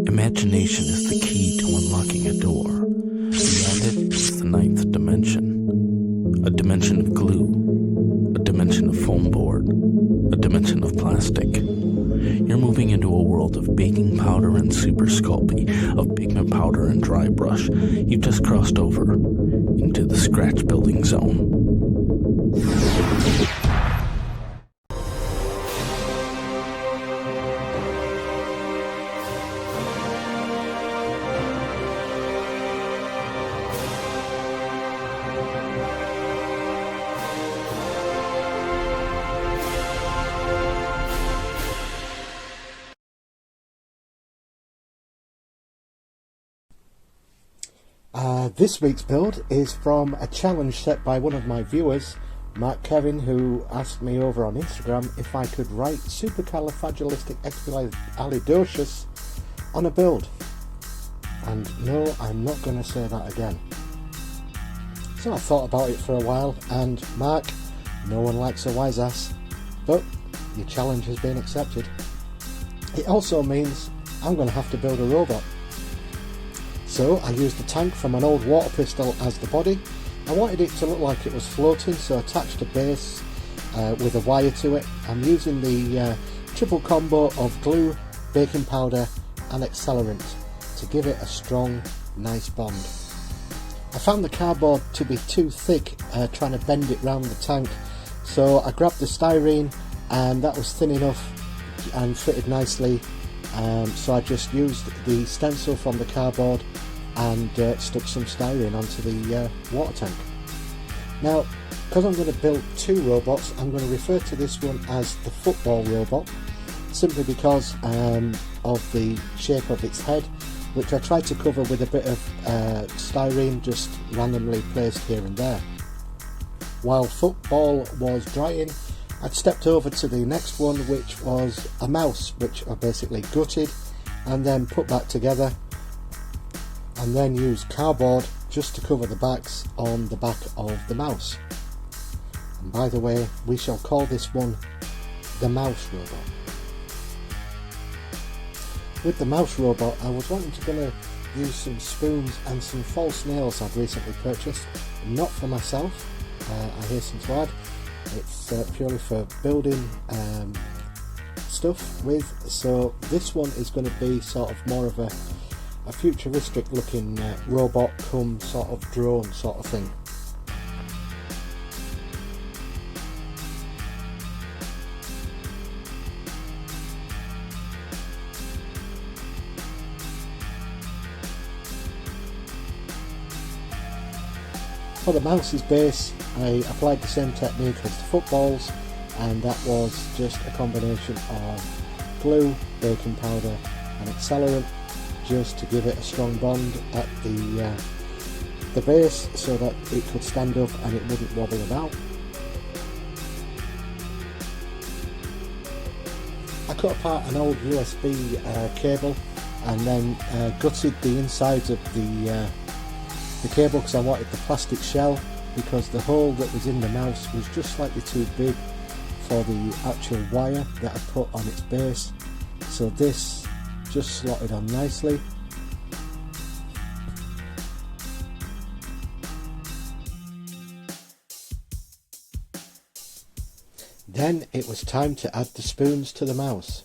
Imagination is the key to unlocking a door. Beyond it is the ninth dimension. A dimension of glue, a dimension of foam board, a dimension of plastic. You're moving into a world of baking powder and super sculpey, of pigment powder and dry brush. You've just crossed over into the scratch building zone. This week's build is from a challenge set by one of my viewers, Mark Kevin, who asked me over on Instagram if I could write supercalifragilisticexpialidocious on a build. And no, I'm not going to say that again. So I thought about it for a while, and Mark, no one likes a wise ass, but your challenge has been accepted. It also means I'm going to have to build a robot. So I used the tank from an old water pistol as the body. I wanted it to look like it was floating, so I attached a base with a wire to it. I'm using the triple combo of glue, baking powder and accelerant to give it a strong, nice bond. I found the cardboard to be too thick, trying to bend it round the tank, so I grabbed the styrene and that was thin enough and fitted nicely. So I just used the stencil from the cardboard and stuck some styrene onto the water tank. Now, because I'm going to build two robots, I'm going to refer to this one as the football robot, simply because of the shape of its head, which I tried to cover with a bit of styrene just randomly placed here and there. While football was drying, I'd stepped over to the next one, which was a mouse, which I basically gutted and then put back together, and then used cardboard just to cover the backs on the back of the mouse. And by the way, we shall call this one the mouse robot. With the mouse robot, I was wanting to use some spoons and some false nails I've recently purchased, not for myself, I hasten to add. It's purely for building stuff with, so this one is going to be sort of more of a futuristic looking robot come sort of drone sort of thing. For the mouse's base, I applied the same technique as the footballs, and that was just a combination of glue, baking powder and accelerant, just to give it a strong bond at the base so that it could stand up and it wouldn't wobble about. I cut apart an old USB cable and then gutted the insides of the cable because I wanted the plastic shell, because the hole that was in the mouse was just slightly too big for the actual wire that I put on its base, so this just slotted on nicely. Then it was time to add the spoons to the mouse.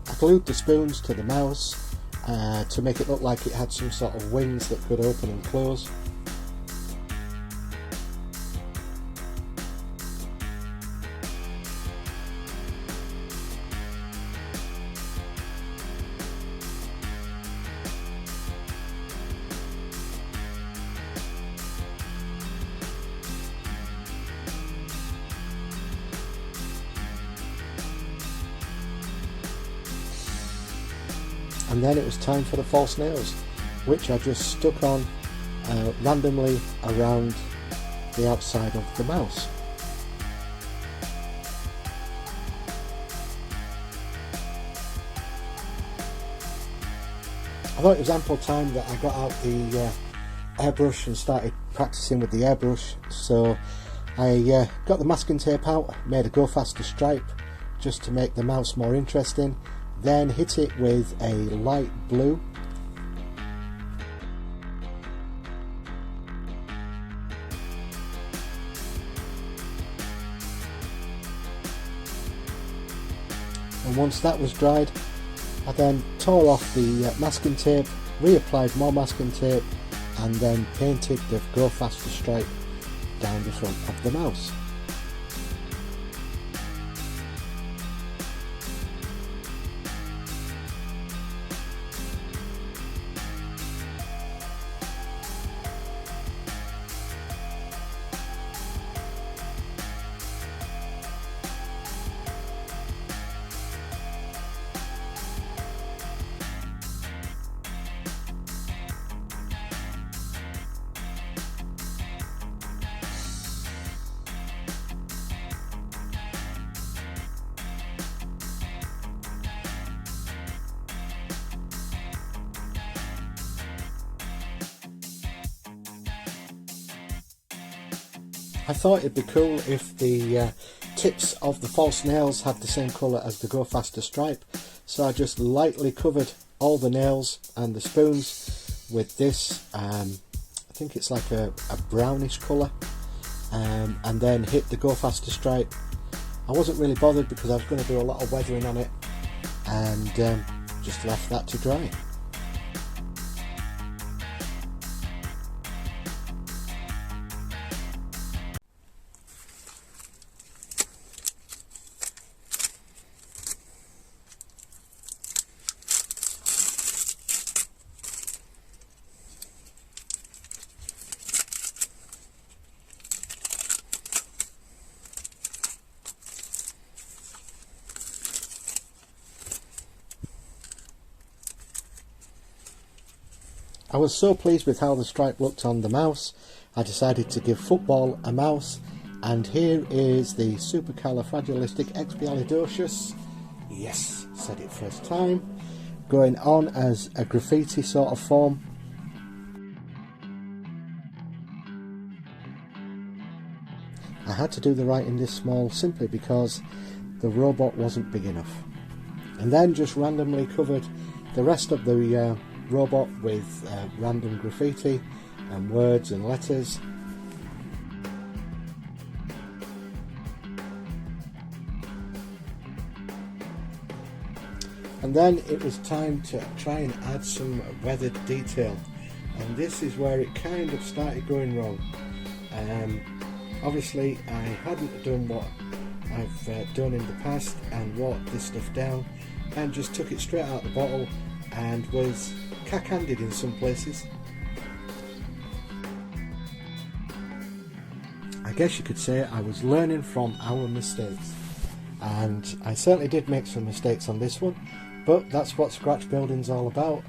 I glued the spoons to the mouse to make it look like it had some sort of wings that could open and close. And then it was time for the false nails, which I just stuck on randomly around the outside of the mouse. I thought it was ample time that I got out the airbrush and started practicing with the airbrush, so I got the masking tape out, made a go faster stripe just to make the mouse more interesting, then hit it with a light blue. And once that was dried, I then tore off the masking tape, reapplied more masking tape, and then painted the go faster stripe down the front of the mouse. I thought it'd be cool if the tips of the false nails had the same colour as the Go Faster stripe, so I just lightly covered all the nails and the spoons with this, I think it's like a brownish colour, and then hit the Go Faster stripe. I wasn't really bothered because I was going to do a lot of weathering on it, and just left that to dry. I was so pleased with how the stripe looked on the mouse, I decided to give football a mouse, and here is the supercalifragilisticexpialidocious, yes, said it first time, going on as a graffiti sort of form. I had to do the writing this small simply because the robot wasn't big enough, and then just randomly covered the rest of the robot with random graffiti and words and letters. And then it was time to try and add some weathered detail, and this is where it kind of started going wrong. Obviously I hadn't done what I've done in the past and watered this stuff down and just took it straight out of the bottle and was cack-handed in some places. I guess you could say I was learning from our mistakes, and I certainly did make some mistakes on this one, but that's what scratch building's all about,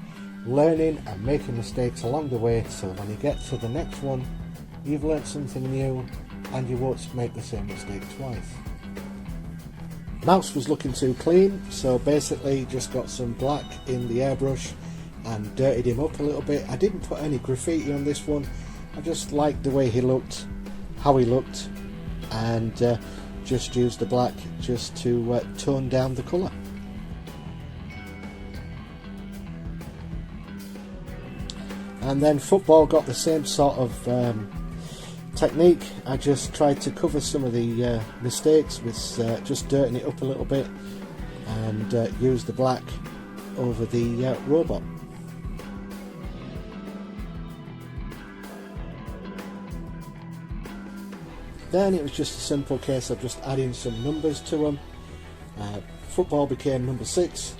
learning and making mistakes along the way, so when you get to the next one you've learnt something new and you won't make the same mistake twice. Mouse was looking too clean, so basically just got some black in the airbrush and dirtied him up a little bit. I didn't put any graffiti on this one, I just liked the way he looked, how he looked, and just used the black just to tone down the colour. And then football got the same sort of technique. I just tried to cover some of the mistakes with just dirtying it up a little bit and used the black over the robot. Then it was just a simple case of just adding some numbers to them. Football became number 6.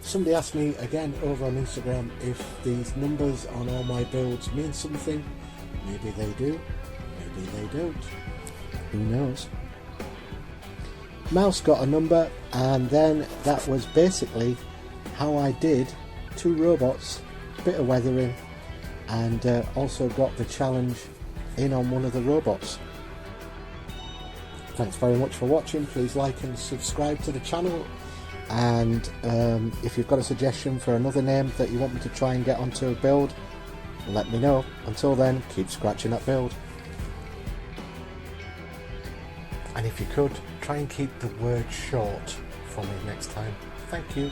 Somebody asked me again over on Instagram if these numbers on all my builds mean something. Maybe they do, maybe they don't. Who knows? Mouse got a number, and then that was basically how I did 2 robots, a bit of weathering, and also got the challenge in on one of the robots. Thanks very much for watching. Please like and subscribe to the channel, and if you've got a suggestion for another name that you want me to try and get onto a build, let me know. Until then, keep scratching that build. And if you could, try and keep the word short for me next time. Thank you.